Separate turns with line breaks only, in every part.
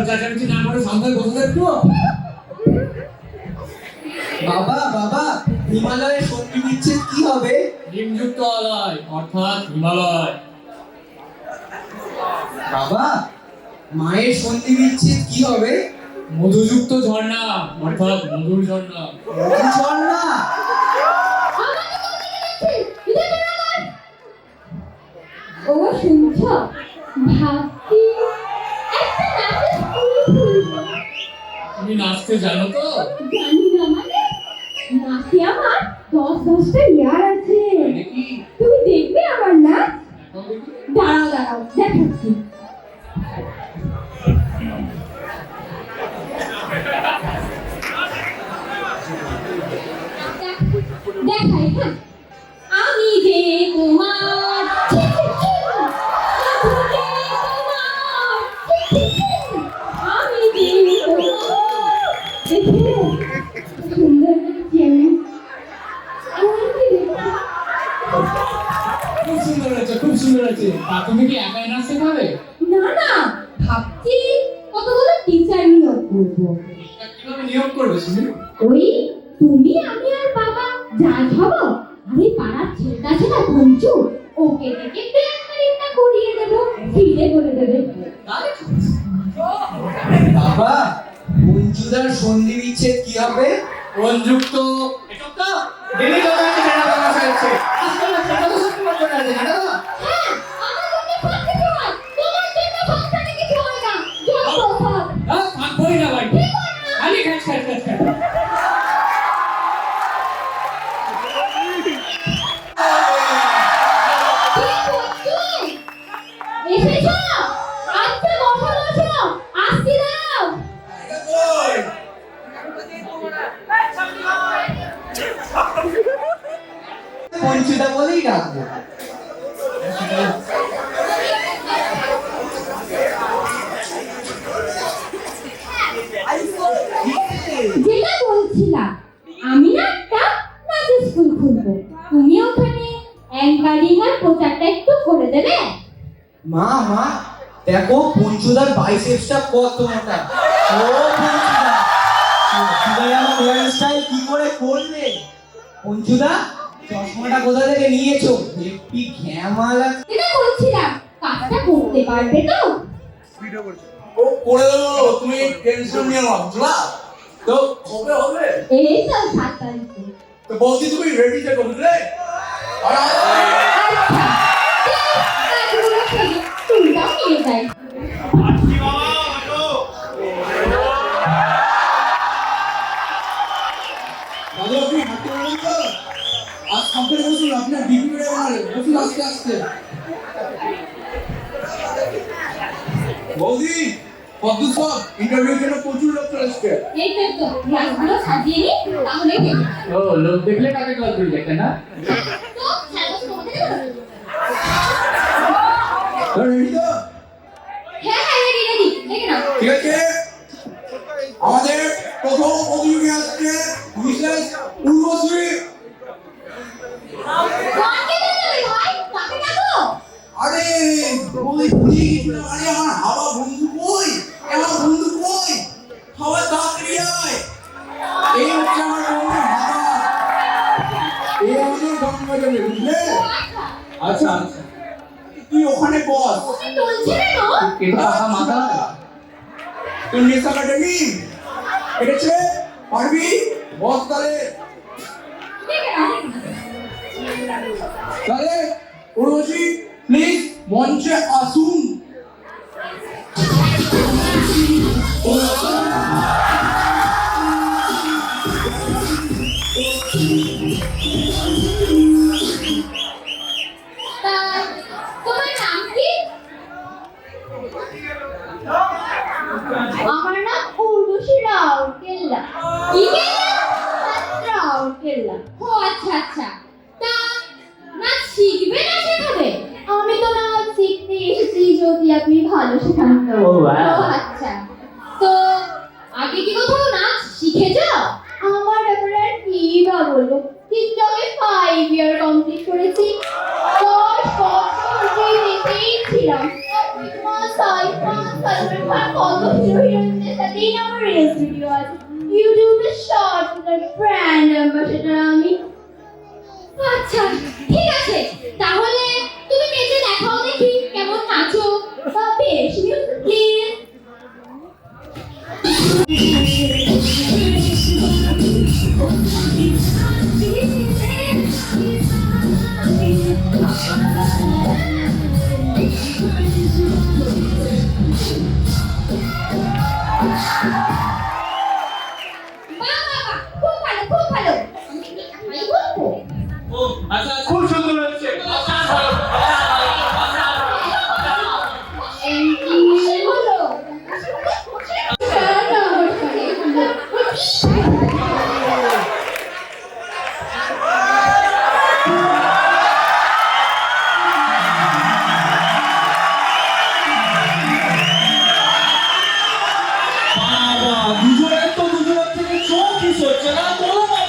চেঁচামেচি না করে সাবধানে বসে একটু।
বাবা বাবা, হিমালয়ের সন্ধি বিচ্ছেদ কি হবে?
হিমযুক্ত আলয় অর্থাৎ হিমালয়।
বাবা, মায়ের সন্ধি বিচ্ছেদ কি হবে?
মধুযুক্ত ঝর্ণা অর্থাৎ মধুর ঝর্ণা।
মধু ঝর্ণা?
ও শুনছ, ভাবছি একটা নাচের স্কুল খুলবো।
তুমি নাচতে জানো তো?
জানি না মানে, নাচে আমার 10-10টা ইয়ার আছে।
দেখি
তুমি দেখবে আমার নাচ?
এখন দেখি।
দাঁড়াও দাঁড়াও, দেখাচ্ছি। দেখাই হ্যাঁ। আমি যে তোমার আমি যে সুন্দর
খুব সুন্দর হয়েছে, খুব সুন্দর হয়েছে। তা তুমি কি একাই নাচ শেখাবে?
না না, ভাবছি কতগুলো টিচার নিয়োগ করবো।
তা কিভাবে নিয়োগ করবে শুনি?
ওই তুমি আমি আর বাবা যাই হব, আমি পাড়ার ছেলেটা আছে না পঞ্চু, ওকে থেকে প্রেয়ারটা করিয়ে দেবো, ফিরে করে দেবে।
তাই?
বাবা, মঞ্জুদার সন্ধি বিচ্ছেদ কি হবে?
বনযুক্ত এটা দিদি কথা জানা কথা হচ্ছে। আসলে সেটা তো সত্যি কথা না, জানো না?
হ্যাঁ, আমার জন্য ফাঁকি হয়, তোমার জন্য ফাঁকি কিছু হয় না। যত সব
থাকবোই না ভাই, খালি খাস খাস খাস খাস।
এসেছো? আজকে বসো বসো, আসছি দাও।
পঞ্চুদা বলেই ডাকবো।
যেটা বলছিলাম, আমি না একটা নাচের স্কুল খুলবো, তুমি ওখানে অ্যাঙ্কারিং আর প্রচারটা একটু করে দেবে।
মা মা, দেখো পঞ্চুদার বাইসেপসটা কত মোটা। ও পঞ্চুদা, পঞ্চুদা আমার হেয়ার স্টাইল কি করে করলে? পঞ্চুদা, চশমাটা কোথা থেকে নিয়েছো? হেপি ঘ্যামালা।
যেটা বলছিলাম, কাজটা করতে পারবে তো?
ও করে দেবো, তুমি টেনশন নিও না, বুঝলা? তো কবে হবে?
এই তো 7 তারিখে।
তো বলছি তুমি রেডি থেকো, বুঝলে? আর
আচ্ছা, কাজগুলো সেরে চুলটাও নিয়ে যাই।
দাদু আপনি হাঁটতে পারবেন তো? আজ সকালে বসুন, আপনার বিপি বেড়ে গেল, বসুন আস্তে আস্তে। বৌদি, কদ্দুর সব ইন্টারভিউর জন্য প্রচুর লোক চলে এসছে।
এই তো গ্লাসগুলো সাজিয়ে নি, তাহলে কি?
ও লোক দেখলে কাকে কল করে দেখে না?
তো খেলা শুরু করতে দেবো?
রেডি তো?
হ্যাঁ হ্যাঁ, রেডি রেডি, দেখে নাও।
ঠিক আছে, আমাদের প্রথম প্রতিযোগী আসছে মিসেস উর্বশী।
গানকে তো যাবে ভাই, কাকে ডাকো?
আরে বৌদি ভুলিয়ে গেছিলাম, আরে আমার হাওয়া বন্ধু কই? আমার বন্ধু কই? হাওয়া তাড়াতাড়ি আয়। এই হচ্ছে আমার বন্ধু হাওয়া। এই আমাদের গান বাজাবে, বুঝলে?
আচ্ছা,
আচ্ছা আচ্ছা, তুই ওখানে বস।
তুমি চলছে কেন?
কিন্তু পাখা মাথা
তুই নেশা কাটেনি, কেটেছে? পারবি? বস তাহলে।
দেখে নাও।
তাহলে উর্বশী প্লিজ মঞ্চে আসুন।
তা তোমার নাম কি? আমার নাম উর্বশী রাউরকেল্লা। কি কেল্লা? রাউরকেল্লা। ও আচ্ছা আচ্ছা। তা নাচ শিখবে না শেখাবে? আমি তো নাচ শিখতে এসেছি, যদি আপনি ভালো শেখান তো।
ও, বাহ।
ও আচ্ছা। তো আগে কি কোথাও নাচ শিখেছো? আমার ব্যাপারে আর কি বা বলবো, টিকটকে 5 ইয়ার কমপ্লিট করেছি। 10 বছর ধরে দেখেই ছিলাম। 1 মাস 5 মাস সালমান খান কত হিরো হিরোইনদের সাথেই না আমার রিলস ভিডিও আছে ইউটিউবে শর্ট ব্র্যান্ড অ্যাম্বাসেডর আমি আচ্ছা ঠিক আছে তাহলে তুমি নেচে দেখাও দেখি কেমন নাচো বেশ মিউজিক প্লিজ খুব ভালো খুব ভালো আমি বলবো
ও আচ্ছা
খুব সুন্দর হচ্ছে
হলো
বাবা দুজনের তো দুজনের থেকে চোখ কিস হচ্ছে না বলো না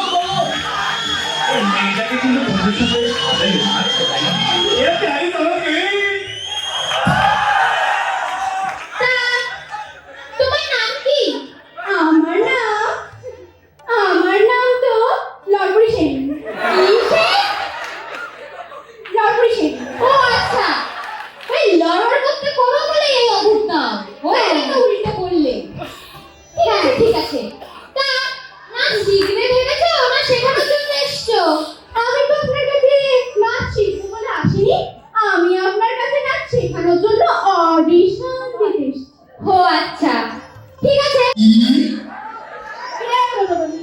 বলো
এই মেয়েটাকে কিন্তু ভবিষ্যতে ভালোই লাগছে তাই না এরা প্রায় তোমাকে
তোমার নাম কি আমার নাম তো লটপুরি সেন লটপুরি সেন ও আচ্ছা এই লড়ার করতে করো বলে এই অদ্ভুত নাম ও এটা উল্টো বললে ঠিক আছে তা নাচ শিখবে ভেবেছো না শেখানোর জন্য এসছো আমি তো আপনার কাছে নাচ শিখবো বলে আসিনি আমি আপনার কাছে নাচ শেখানোর জন্য অডিশন দিতে এসেছি ও আচ্ছা ঠিক আছে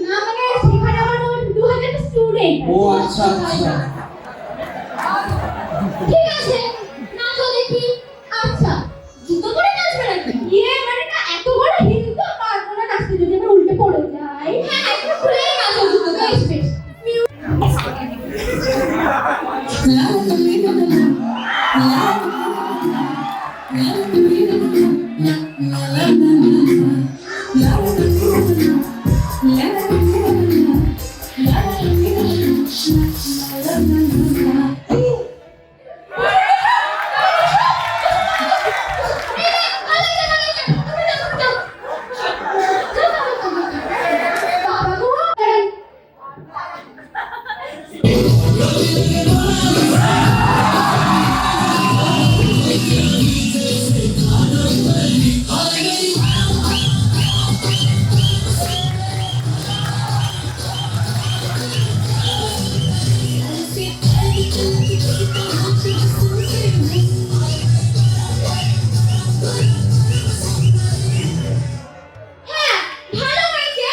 না মানে সেখানে আমার 2000 স্টুডেন্ট
ও আচ্ছা আচ্ছা
ঠিক আছে নাচো দেখি আচ্ছা জুতো পরে নাচবে নাকি মানে না এত বড় হিল তো পারবো না নাচতে যদি আমি উল্টে পড়ে যাই হ্যাঁ একটু খুলে নাচো জুতো বেশ বেশ হ্যাঁ ভালো হয়েছে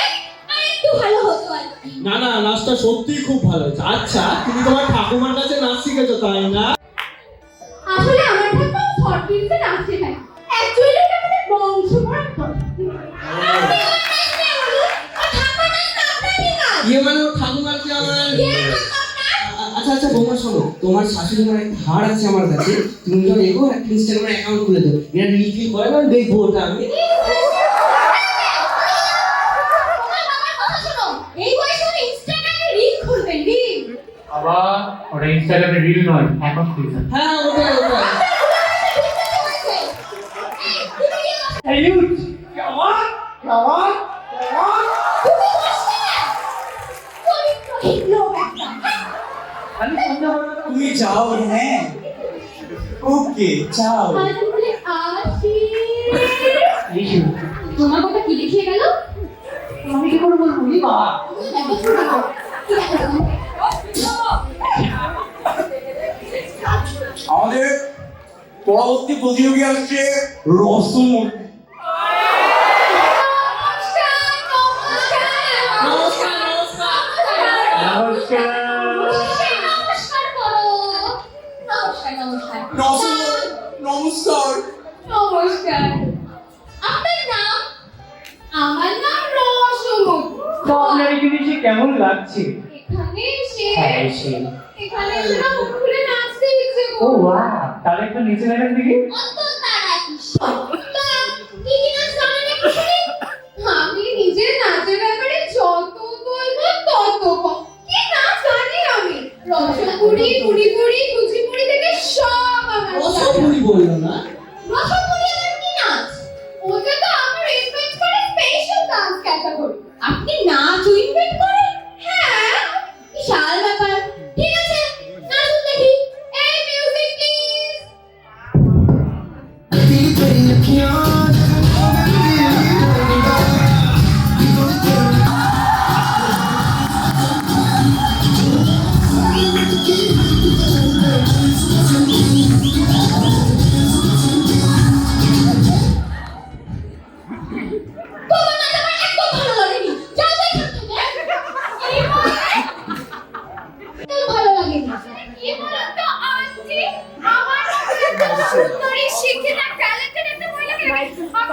আর একটু ভালো হতো আর কি
না না নাচটা সত্যিই খুব ভালো হয়েছে আচ্ছা তুমি তোমার ঠাকুমার কাছে নাচ শিখেছো তাই না
আসলে আমার ঠাকুমা শর্ট ফিল্মে নাচ শেখায় অ্যাকচুয়ালি এটা আমাদের বংশ পরম্পরা
ইয়ে মানে ওর ঠাকুমার কি আমার আচ্ছা আচ্ছা বৌমা শোনো তোমার শাশুড়ি মার একটা হার আছে আমার কাছে তুমি যখন এগো একটা ইনস্টাগ্রামে অ্যাকাউন্ট খুলে দেবো এটা রিফিল করে না দেখবো ওটা আমি
এই বয়সে উনি ইনস্টাগ্রামে রিল খুলবেন রিল
বাবা ওটা ইনস্টাগ্রামে রিল নয় এখন খুলছে
হ্যাঁ ওটাই
এই ইউট কেমন কেমন কেমন খালি সন্ধ্যা হলো না
তুমি যাও হ্যাঁ ওকে যাও
ইস্যু
তোমার কথা কি দেখিয়ে গেল
আমি কি করে বলবো ই বাবা
আমাদের পরবর্তী প্রতিযোগী আসছে রসমূর্তি
নমস্কার
নমস্কার
নমস্কার আপনার নাম আমার নাম রসমুখ
তো আপনার এই জিনিসে কেমন লাগছে
এখানে এসে
হ্যাঁ এসে
এখানে এসে না মুখ খুলে নাচতে ইচ্ছে
ও
করছে
ওয়াও তাহলে একটু নিচে নেবেন দিকে
অত তারা তা কি কি নাচ জানেন একটু শুনি আমি নিজের নাচের ব্যাপারে যত বলবো তত কম কি নাচ জানি আমি রসপুরি কুড়িপুরি কুচিপুরি থেকে সব আমার
রসপুরি বললো না
রসপুরি আমার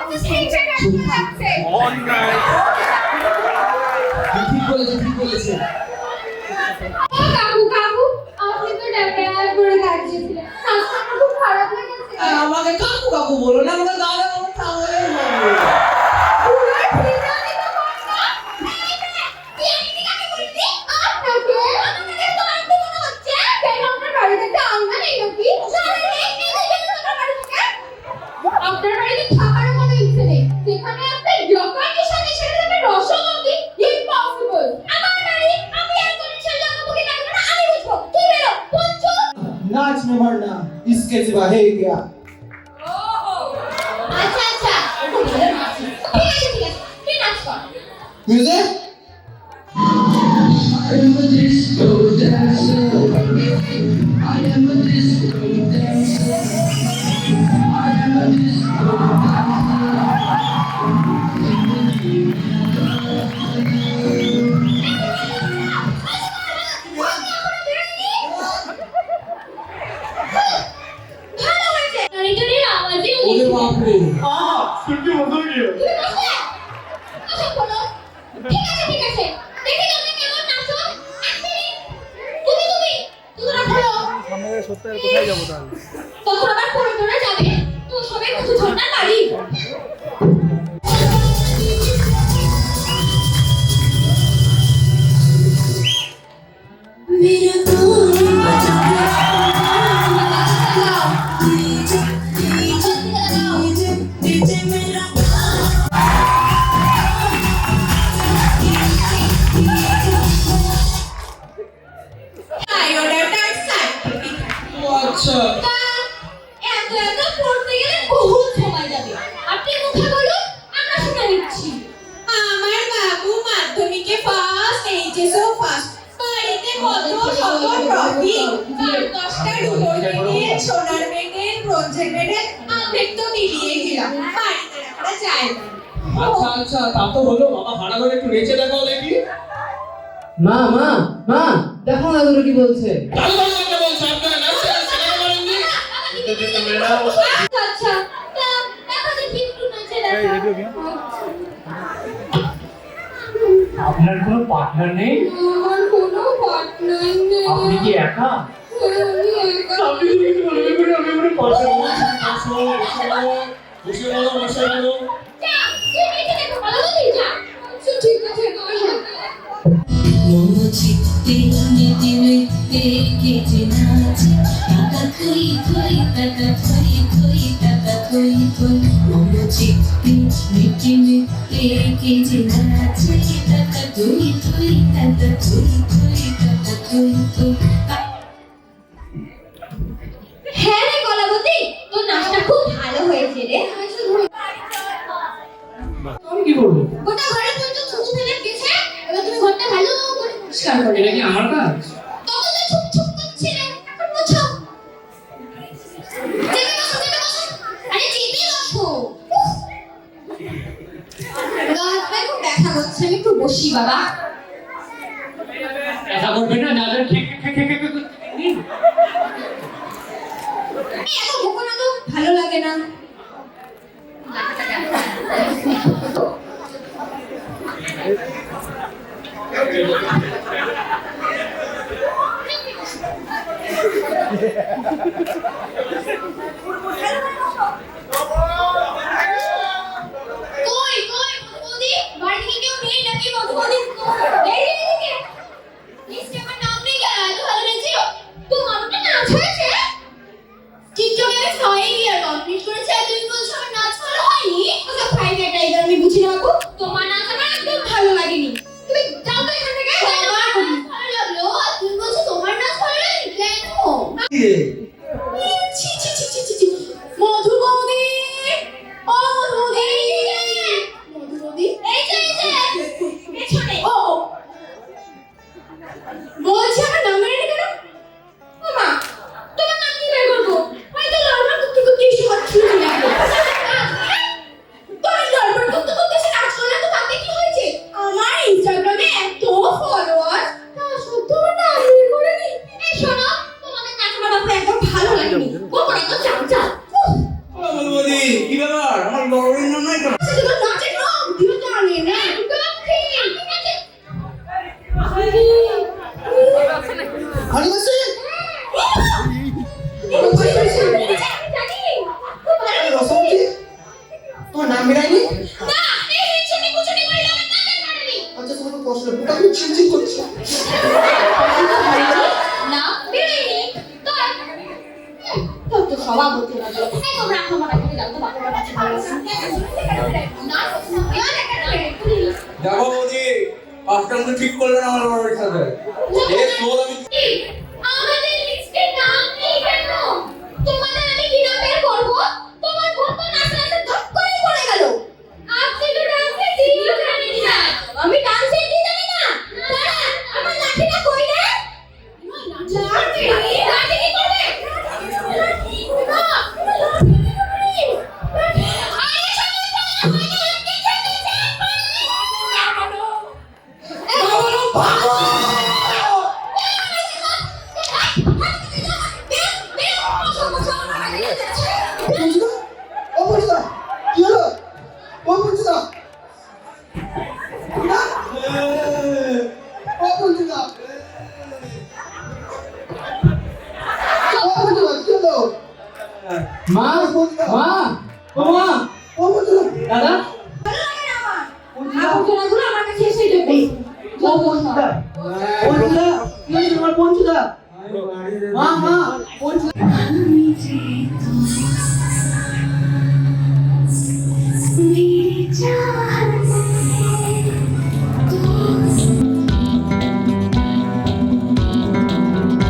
ঠিক বলেছে, ঠিক বলেছে।
কাকু কাকু আপনি তো ড্যাব করে দাঁড়িয়েছিলেন আজকে আমার খুব খারাপ লেগেছে
আমাকে কাকু কাকু বলো না, আমাকে দাদা বাবা তাহলেই হবে।
আপনার বাড়িতে থাকার কোনো ইচ্ছে নেই সেখানে আপনি যখনই সাথে ছেড়ে দেবেন রসগোল্লা ইম্পসিবল আমার বাড়ি আমি আর কোনো ছেলে আমাকে ডাকবে না আমি বুঝবো তুই বেরো পঞ্চু
नाच में मरना इसके सिवा है क्या?
আচ্ছা আচ্ছা খুব ভালো নাচছিস। ঠিক আছে ঠিক আছে তুই নাচ কর
म्यूजिक
ভালো হয়েছে নারীটারের আওয়াজে
ওরে বাপরে,
শুনতে মজা গিয়ে
তুমি বসলে আচ্ছা বলো ঠিক আছে দেখি তুমি কেমন নাচো এক মিনিট তুমি রাখো
সামনে সপ্তাহে কোথায় যাবো তাহলে?
তখন আবার পরিজনে যাবে তো সবাই কিছু ঝর্ণা নারী मेरा
ও আচ্ছা।
এত পড়তে গেলে বহুত সময় যাবে আপনি মুখে বলুন আমরা শুনে নিচ্ছি
আমার বাবু মাধ্যমিকে ফার্স্ট এইচএসও ফার্স্ট বাড়িতে কত শত ট্রফি 10টা রুপোর মেডেল সোনার মেডেল ব্রোঞ্জের মেডেল অর্ধেক তো মিলিয়ে গেলাম বাড়িতে রাখা যায় না।
আচ্ছা আচ্ছা, তা তো হলো, বাবা ভাড়া করে একটু নেচে দেখাও দেখি।
মা মা মা দেখো না ওরা কি বলছে।
ভালো ভালো কথা বলছো, আপনারা নাচতে শেখাতে পারেননি?
আচ্ছা তা দেখা দেখি একটু নাচে
এই
দেখা
রেডিও কি?
আপনার কোনো পার্টনার নেই?
আমার কোনো পার্টনার নেই
আপনি কি একা?
আমি একা
আপনি তো কিছু বলবেন করে আমি মনে পাশে
বসে বলো, বসে বলো।
যা তুই নিচে দেখো ভালো করে যা আচ্ছা ঠিক আছে নয়
মনোচিত্তে নিতে নিতে কেটে নাচে টাকা থই থই টাকা থই থই টাকা থই থই মনোচিত্তে নিতে নিতে কেটে নাচে টাকা থই থই টাকা থই থই টাকা থই থই
হ্যাঁ রে কলাবতী তোর নাচটা খুব ভালো হয়েছে রে আমি শুধু
আমি কি করবো?
গোটা ঘরে তুই তো থুতু ফেলে গেছে এবার তুমি ঘরটা ভালো করে পরিষ্কার করে
এটা কি আমার কাজ?
তখন তো ছুপ ছুপ করছে রে এখন মুছো চেপে বসো আরে চেপে বসো রাত পায়ে খুব ব্যথা করছে আমি একটু বসি বাবা
একা করবে না, যাদের খেক নিন।
এত বকো না তো ভালো লাগে না কই মধুবতী বাড়ি থেকে কেউ নেই নাকি মধুবতী এইদিকে লিস্টে আমার নাম নেই কেন এত ভালো লাগছে তোমার তো নাচ হয়েছে টিকটকে আমি 5 ইয়ার কমপ্লিট করেছি আর তুমি বলছো আমার নাচ ভালো হয়নি ওসব প্রাইভেট টাইগার আমি বুঝি না গো তোমার নাচ আমার একদম ভালো লাগেনি তুমি যাও তো এখান থেকে আমার ভালো লাগলো আর তুমি বলছো তোমার নাচ ভালো লাগেনি কেন
ডাক্তার আমার রবীন্দ্র নয় তো
শুধু নাচের নাম দিও জানে না
ভালোবাসি রসমজি তোমার নাম বেরায়নি আচ্ছা তোমার প্রশ্ন ওটা আমি চিনচিন করছি
না বেরোয়নি তোর তো স্বভাব হতে লাগলো এই তোমরা আমার কাছে যাও তো বাবার কাছে না
দেখো বৌদি পাঁচটা মতো ঠিক করলেন আমার বাবার সাথে এই তোর আমি
আমাদের লিস্টে নাম নেই কেন তোমাদের আমি কি নাম বের করব তোমার বোন তো নাচতে নাচতে ধপ করে পড়ে গেল আপনি তো ডান্সে দিও জানেন না আমি ডান্সে দিই জানি না দাঁড়া আমার লাঠিটা কই রে লাঠি লাঠি কি করবে
পঞ্চুদা ও পঞ্চুদা কি হলো ও পঞ্চুদা ও পঞ্চুদা ও পঞ্চুদা কি হলো
মা মা ও মা
ও পঞ্চুদা
দাদা
আবর্জনাগুলো আমার কাছে এসে যাবে
ও পঞ্চুদা পঞ্চুদা কি হয়েছে তোমার পঞ্চুদা মা মা পঞ্চুদা